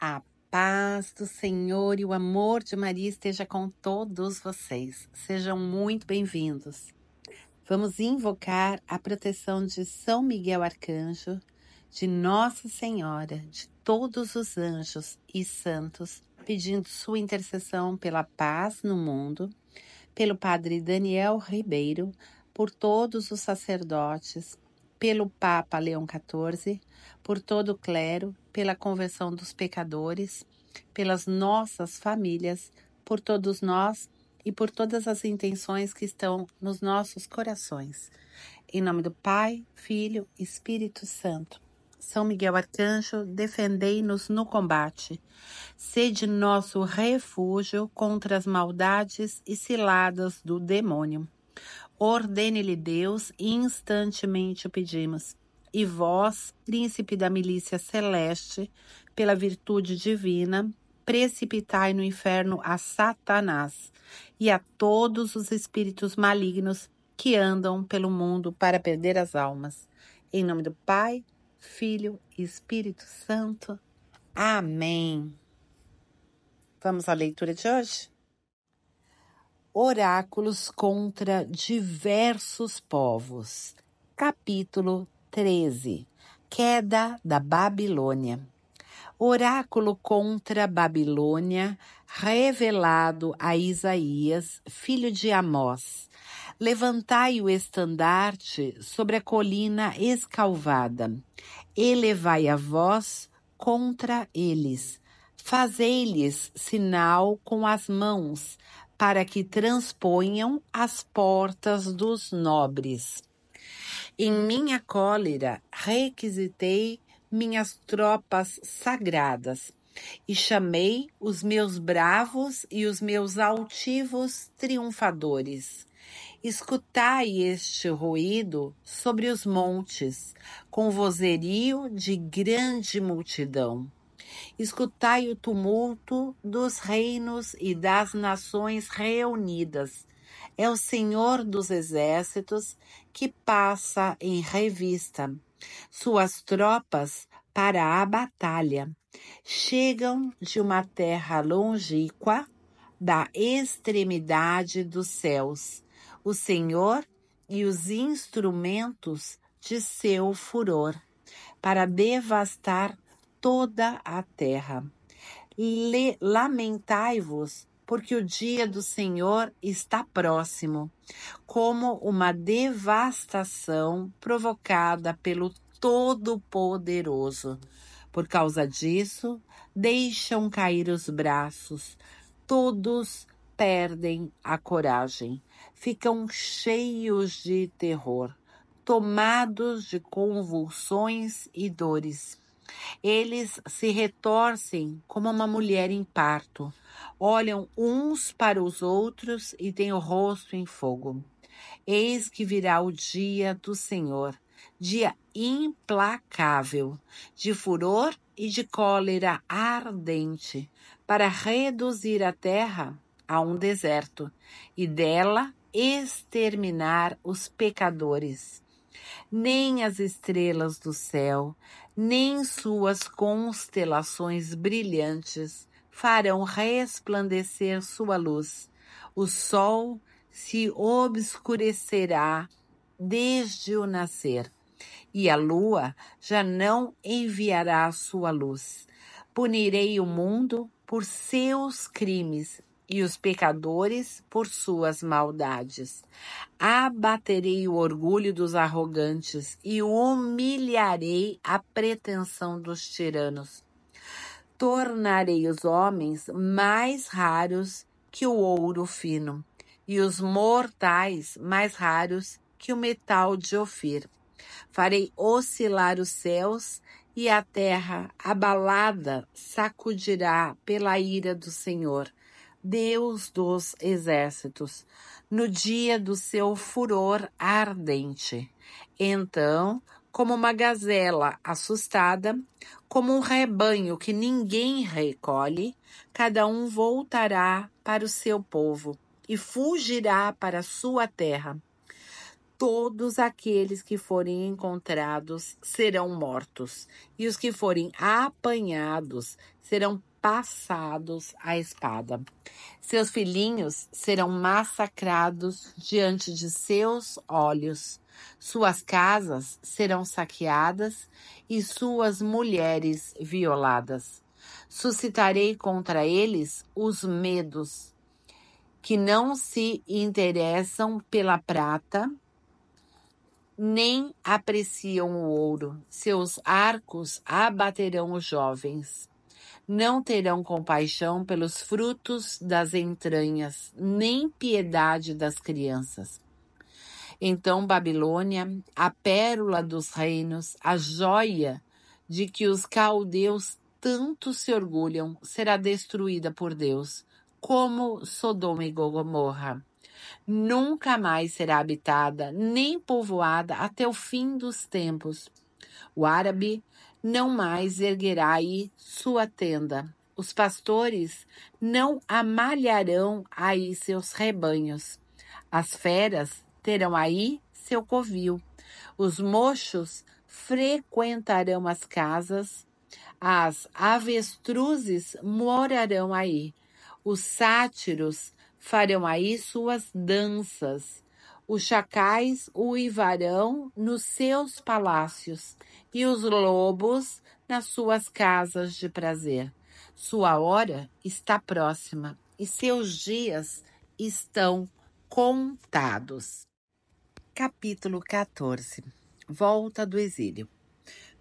A paz do Senhor e o amor de Maria esteja com todos vocês. Sejam muito bem-vindos. Vamos invocar a proteção de São Miguel Arcanjo, de Nossa Senhora, de todos os anjos e santos, pedindo sua intercessão pela paz no mundo, pelo Padre Daniel Ribeiro, por todos os sacerdotes, pelo Papa Leão XIV, por todo o clero, pela conversão dos pecadores, pelas nossas famílias, por todos nós e por todas as intenções que estão nos nossos corações. Em nome do Pai, Filho e Espírito Santo. São Miguel Arcanjo, defendei-nos no combate. Sede nosso refúgio contra as maldades e ciladas do demônio. Ordene-lhe Deus, instantemente o pedimos. E vós, príncipe da milícia celeste, pela virtude divina, precipitai no inferno a Satanás e a todos os espíritos malignos que andam pelo mundo para perder as almas. Em nome do Pai, Filho e Espírito Santo. Amém. Vamos à leitura de hoje? Oráculos contra diversos povos. Capítulo 13. Queda da Babilônia. Oráculo contra Babilônia, revelado a Isaías, filho de Amós. Levantai o estandarte sobre a colina escalvada. Elevai a voz contra eles. Fazei-lhes sinal com as mãos, para que transponham as portas dos nobres. Em minha cólera requisitei minhas tropas sagradas, e chamei os meus bravos e os meus altivos triunfadores. Escutai este ruído sobre os montes, com vozerio de grande multidão. Escutai o tumulto dos reinos e das nações reunidas. É o Senhor dos exércitos que passa em revista suas tropas para a batalha. Chegam de uma terra longínqua, da extremidade dos céus, o Senhor e os instrumentos de seu furor, para devastar toda a terra. Lamentai-vos, porque o dia do Senhor está próximo, como uma devastação provocada pelo Todo-Poderoso. Por causa disso, deixam cair os braços, todos perdem a coragem, ficam cheios de terror, tomados de convulsões e dores. Eles se retorcem como uma mulher em parto, olham uns para os outros e têm o rosto em fogo. Eis que virá o dia do Senhor, dia implacável, de furor e de cólera ardente, para reduzir a terra a um deserto e dela exterminar os pecadores. Nem as estrelas do céu, nem suas constelações brilhantes farão resplandecer sua luz. O sol se obscurecerá desde o nascer, e a lua já não enviará sua luz. Punirei o mundo por seus crimes e os pecadores por suas maldades. Abaterei o orgulho dos arrogantes e humilharei a pretensão dos tiranos. Tornarei os homens mais raros que o ouro fino, e os mortais mais raros que o metal de Ofir. Farei oscilar os céus, e a terra abalada sacudirá pela ira do Senhor, Deus dos exércitos, no dia do seu furor ardente. Então, como uma gazela assustada, como um rebanho que ninguém recolhe, cada um voltará para o seu povo e fugirá para a sua terra. Todos aqueles que forem encontrados serão mortos, e os que forem apanhados serão passados à espada. Seus filhinhos serão massacrados diante de seus olhos. Suas casas serão saqueadas e suas mulheres violadas. Suscitarei contra eles os medos, que não se interessam pela prata, nem apreciam o ouro. Seus arcos abaterão os jovens. Não terão compaixão pelos frutos das entranhas, nem piedade das crianças. Então Babilônia, a pérola dos reinos, a joia de que os caldeus tanto se orgulham, será destruída por Deus, como Sodoma e Gomorra. Nunca mais será habitada, nem povoada até o fim dos tempos. O árabe não mais erguerá aí sua tenda. Os pastores não amalharão aí seus rebanhos. As feras terão aí seu covil. Os mochos frequentarão as casas. As avestruzes morarão aí. Os sátiros farão aí suas danças. Os chacais uivarão nos seus palácios e os lobos nas suas casas de prazer. Sua hora está próxima e seus dias estão contados. Capítulo 14. Volta do exílio.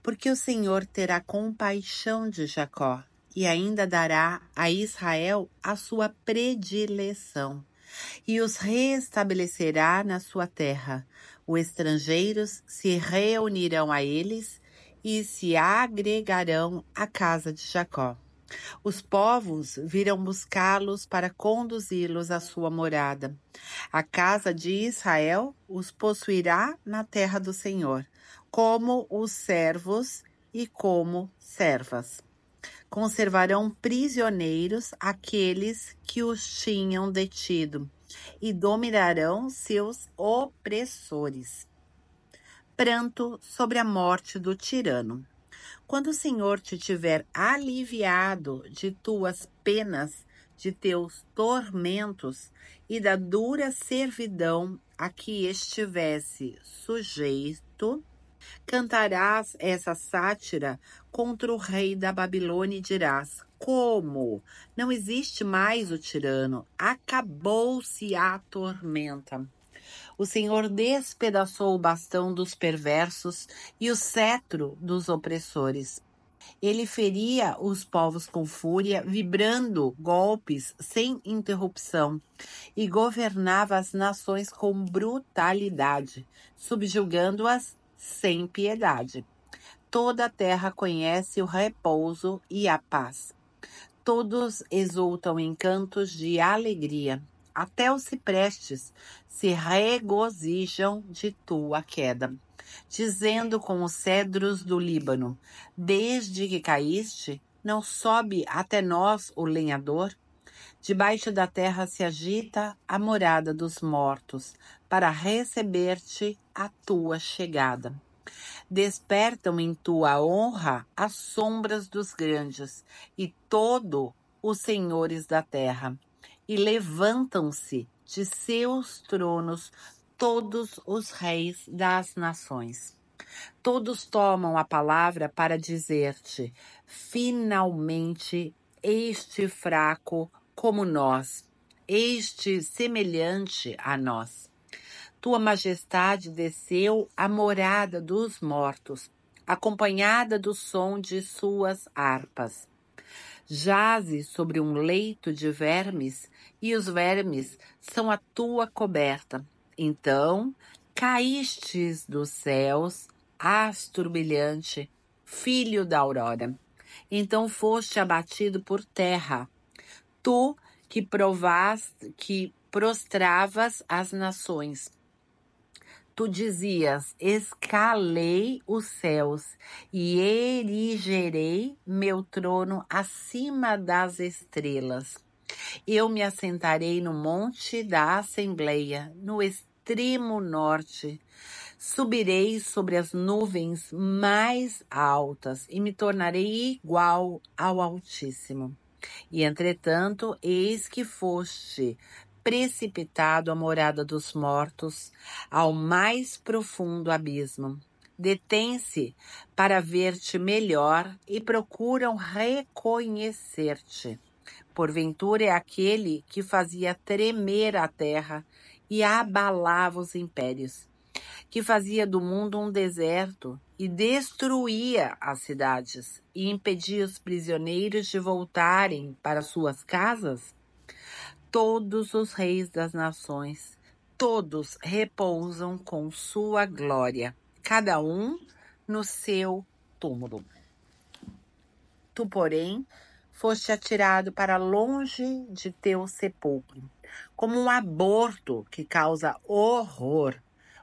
Porque o Senhor terá compaixão de Jacó e ainda dará a Israel a sua predileção, e os restabelecerá na sua terra. Os estrangeiros se reunirão a eles e se agregarão à casa de Jacó. Os povos virão buscá-los para conduzi-los à sua morada. A casa de Israel os possuirá na terra do Senhor, como os servos e como servas. Conservarão prisioneiros aqueles que os tinham detido e dominarão seus opressores. Pranto sobre a morte do tirano. Quando o Senhor te tiver aliviado de tuas penas, de teus tormentos e da dura servidão a que estivesse sujeito, cantarás essa sátira contra o rei da Babilônia e dirás: como? Não existe mais o tirano, acabou-se a tormenta. O Senhor despedaçou o bastão dos perversos e o cetro dos opressores. Ele feria os povos com fúria, vibrando golpes sem interrupção, e governava as nações com brutalidade, subjugando-as sem piedade. Toda a terra conhece o repouso e a paz. Todos exultam em cantos de alegria. Até os ciprestes se regozijam de tua queda, dizendo com os cedros do Líbano: desde que caíste, não sobe até nós o lenhador? Debaixo da terra se agita a morada dos mortos, para receber-te a tua chegada. Despertam em tua honra as sombras dos grandes e todos os senhores da terra, e levantam-se de seus tronos todos os reis das nações. Todos tomam a palavra para dizer-te: finalmente este fraco como nós, este semelhante a nós. Tua majestade desceu à morada dos mortos, acompanhada do som de suas harpas. Jaze sobre um leito de vermes, e os vermes são a tua coberta. Então caístes dos céus, astro brilhante, filho da aurora. Então foste abatido por terra, tu que prostravas as nações. Tu dizias: escalei os céus e erigerei meu trono acima das estrelas. Eu me assentarei no monte da Assembleia, no extremo norte. Subirei sobre as nuvens mais altas e me tornarei igual ao Altíssimo. E, entretanto, eis que foste precipitado à morada dos mortos, ao mais profundo abismo. Detém-se para ver-te melhor e procuram reconhecer-te. Porventura é aquele que fazia tremer a terra e abalava os impérios, que fazia do mundo um deserto e destruía as cidades e impedia os prisioneiros de voltarem para suas casas? Todos os reis das nações, todos repousam com sua glória, cada um no seu túmulo. Tu, porém, foste atirado para longe de teu sepulcro, como um aborto que causa horror.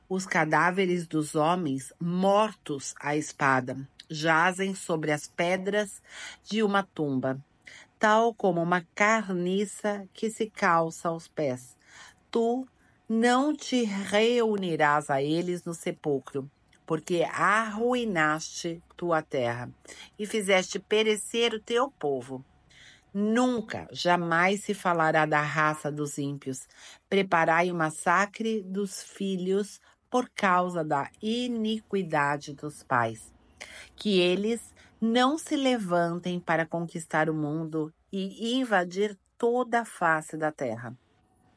Os cadáveres dos homens mortos à espada jazem sobre as pedras de uma tumba, tal como uma carniça que se calça aos pés. Tu não te reunirás a eles no sepulcro, porque arruinaste tua terra e fizeste perecer o teu povo. Nunca, jamais se falará da raça dos ímpios. Preparai o massacre dos filhos por causa da iniquidade dos pais. Que eles não se levantem para conquistar o mundo e invadir toda a face da terra.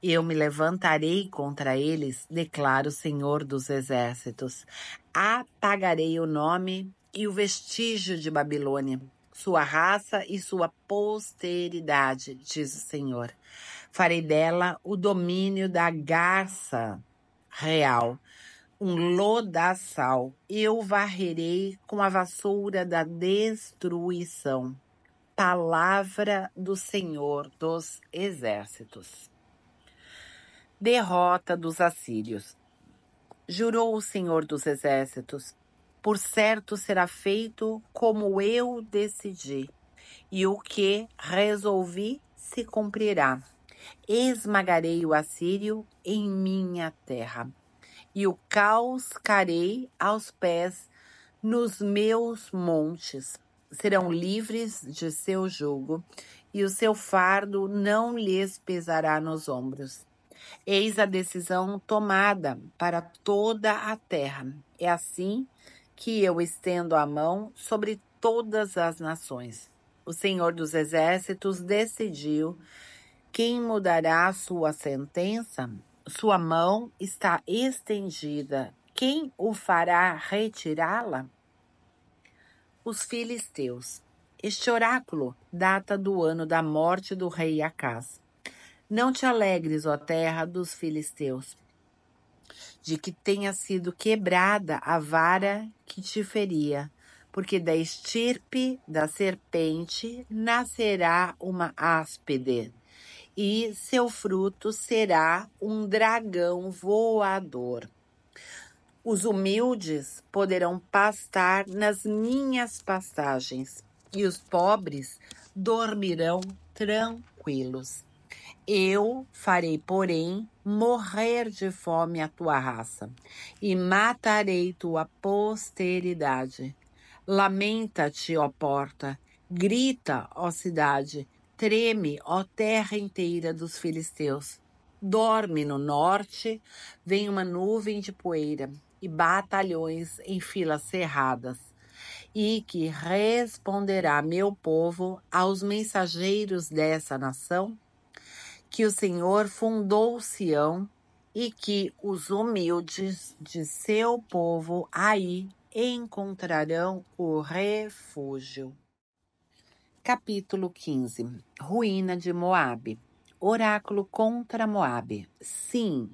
Eu me levantarei contra eles, declara o Senhor dos Exércitos. Apagarei o nome e o vestígio de Babilônia, sua raça e sua posteridade, diz o Senhor. Farei dela o domínio da garça real, um lodaçal. Eu varrerei com a vassoura da destruição. Palavra do Senhor dos Exércitos. Derrota dos assírios. Jurou o Senhor dos Exércitos: por certo será feito como eu decidi, e o que resolvi se cumprirá. Esmagarei o assírio em minha terra, e o causcarei aos pés nos meus montes. Serão livres de seu jugo, e o seu fardo não lhes pesará nos ombros. Eis a decisão tomada para toda a terra. É assim que eu estendo a mão sobre todas as nações. O Senhor dos Exércitos decidiu quem mudará a sua sentença. Sua mão está estendida. Quem o fará retirá-la? Os filisteus. Este oráculo data do ano da morte do rei Acaz. Não te alegres, ó terra dos filisteus, de que tenha sido quebrada a vara que te feria, porque da estirpe da serpente nascerá uma áspide, e seu fruto será um dragão voador. Os humildes poderão pastar nas minhas pastagens, e os pobres dormirão tranquilos. Eu farei, porém, morrer de fome a tua raça, e matarei tua posteridade. Lamenta-te, ó porta, grita, ó cidade, treme, ó terra inteira dos filisteus. Dorme no norte, vem uma nuvem de poeira, e batalhões em filas cerradas. E que responderá meu povo aos mensageiros dessa nação? Que o Senhor fundou Sião e que os humildes de seu povo aí encontrarão o refúgio. Capítulo 15. Ruína de Moabe. Oráculo contra Moabe. Sim,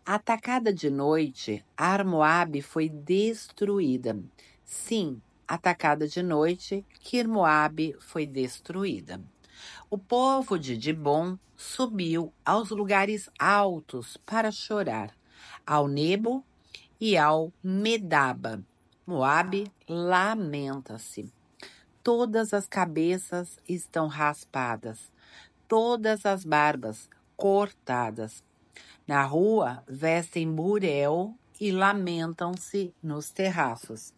atacada de noite, Ar-Moabe foi destruída. Sim, atacada de noite, Kir-Moabe foi destruída. O povo de Dibom subiu aos lugares altos para chorar, ao Nebo e ao Medaba. Moabe lamenta-se. Todas as cabeças estão raspadas, todas as barbas cortadas. Na rua vestem burel e lamentam-se nos terraços.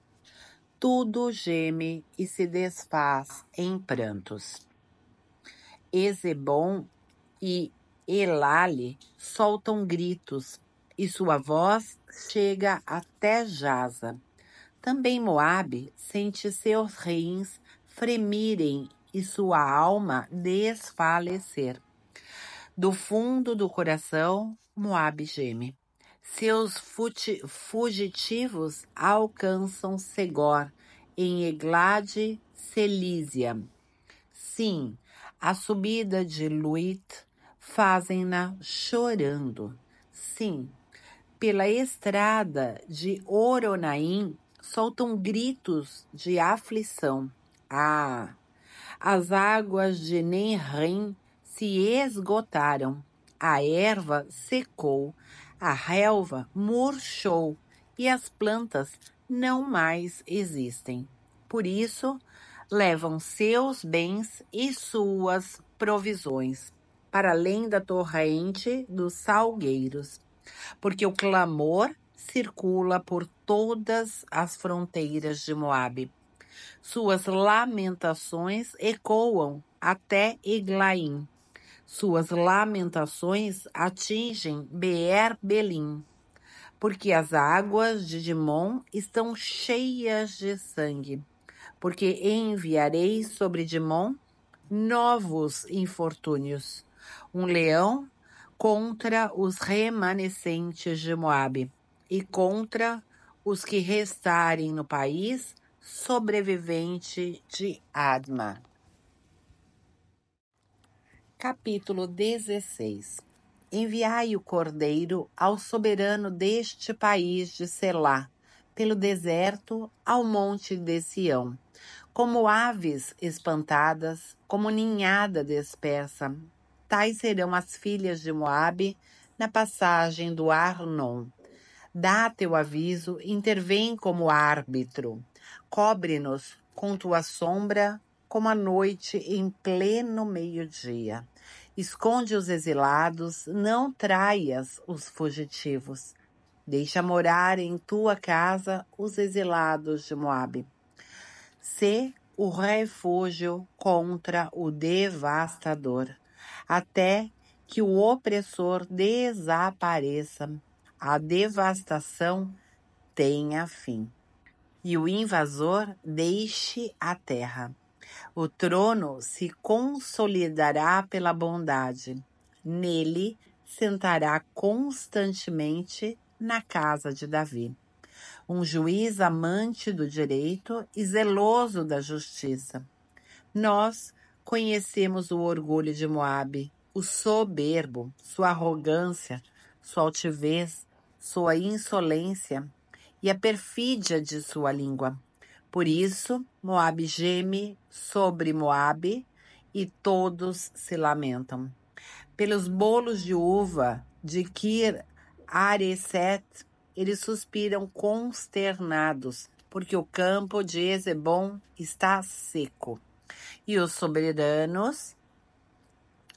Tudo geme e se desfaz em prantos. Ezebom e Elale soltam gritos, e sua voz chega até Jaza. Também Moabe sente seus rins fremirem e sua alma desfalecer. Do fundo do coração, Moabe geme. Seus fugitivos alcançam Segor, em Eglade, Celísia. Sim, a subida de Luit fazem-na chorando. Sim, pela estrada de Oronaim soltam gritos de aflição. Ah, as águas de Nenrim se esgotaram, a erva secou, a relva murchou e as plantas não mais existem. Por isso, levam seus bens e suas provisões para além da torrente dos salgueiros, porque o clamor circula por todas as fronteiras de Moabe. Suas lamentações ecoam até Eglaim. Suas lamentações atingem Beer-Belim, porque as águas de Dimon estão cheias de sangue. Porque enviarei sobre Dimon novos infortúnios, um leão contra os remanescentes de Moabe e contra os que restarem no país sobrevivente de Adma. Capítulo 16. Enviai o cordeiro ao soberano deste país de Selá, pelo deserto ao monte de Sião, como aves espantadas, como ninhada dispersa. Tais serão as filhas de Moabe na passagem do Arnon. Dá teu aviso, intervém como árbitro. Cobre-nos com tua sombra, como a noite em pleno meio-dia. Esconde os exilados, não traias os fugitivos. Deixa morar em tua casa os exilados de Moabe. Sê o refúgio contra o devastador, até que o opressor desapareça, a devastação tenha fim, e o invasor deixe a terra. O trono se consolidará pela bondade. Nele sentará constantemente na casa de Davi. Um juiz amante do direito e zeloso da justiça. Nós conhecemos o orgulho de Moabe, o soberbo, sua arrogância, sua altivez, sua insolência e a perfídia de sua língua. Por isso, Moabe geme sobre Moabe e todos se lamentam. Pelos bolos de uva de Kir Hareset, eles suspiram consternados, porque o campo de Ezebom está seco. E os soberanos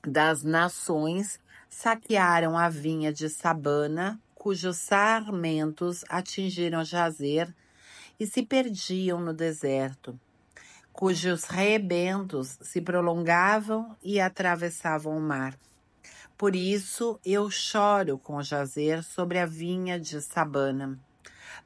das nações saquearam a vinha de Sabana, cujos sarmentos atingiram Jazer e se perdiam no deserto, cujos rebentos se prolongavam e atravessavam o mar. Por isso eu choro com Jazer sobre a vinha de Sabana.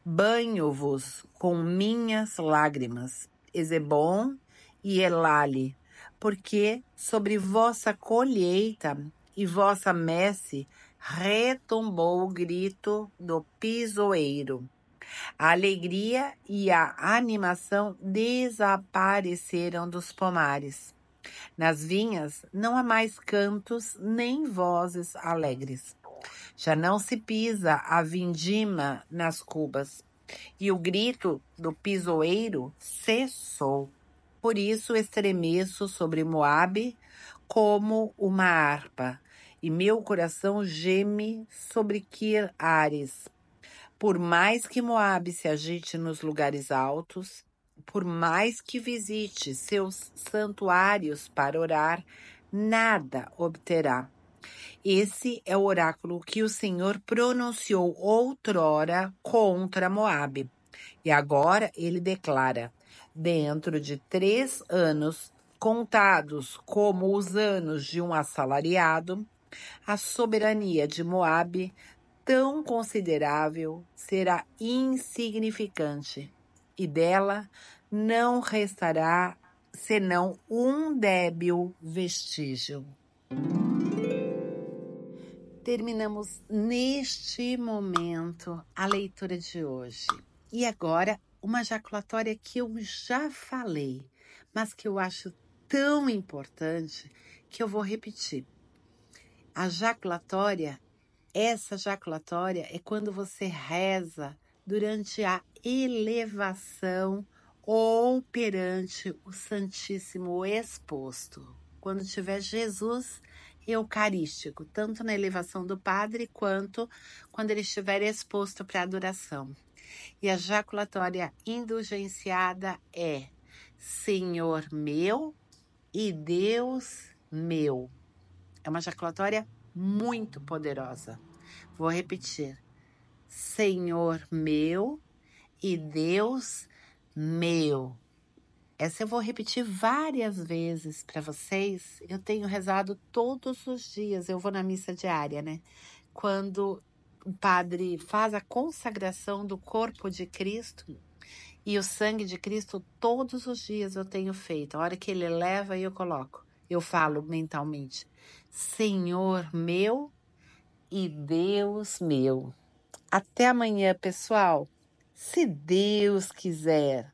Banho-vos com minhas lágrimas, Ezebom e Elale, porque sobre vossa colheita e vossa messe retumbou o grito do pisoeiro. A alegria e a animação desapareceram dos pomares. Nas vinhas não há mais cantos nem vozes alegres. Já não se pisa a vindima nas cubas, e o grito do pisoeiro cessou. Por isso estremeço sobre Moabe como uma harpa, e meu coração geme sobre Kir Ares. Por mais que Moabe se agite nos lugares altos, por mais que visite seus santuários para orar, nada obterá. Esse é o oráculo que o Senhor pronunciou outrora contra Moabe. E agora ele declara: dentro de 3 anos, contados como os anos de um assalariado, a soberania de Moabe, tão considerável, será insignificante, e dela não restará senão um débil vestígio. Terminamos neste momento a leitura de hoje. E agora, uma jaculatória que eu já falei, mas que eu acho tão importante que eu vou repetir. A jaculatória, essa jaculatória é quando você reza durante a elevação ou perante o Santíssimo exposto. Quando tiver Jesus eucarístico, tanto na elevação do Padre quanto quando ele estiver exposto para adoração. E a jaculatória indulgenciada é: Senhor meu e Deus meu. É uma jaculatória muito poderosa. Vou repetir: Senhor meu e Deus meu. Essa eu vou repetir várias vezes para vocês. Eu tenho rezado todos os dias. Eu vou na missa diária, né? Quando o padre faz a consagração do corpo de Cristo e o sangue de Cristo, todos os dias eu tenho feito. A hora que ele leva, eu coloco. Eu falo mentalmente: Senhor meu e Deus meu. Até amanhã, pessoal. Se Deus quiser.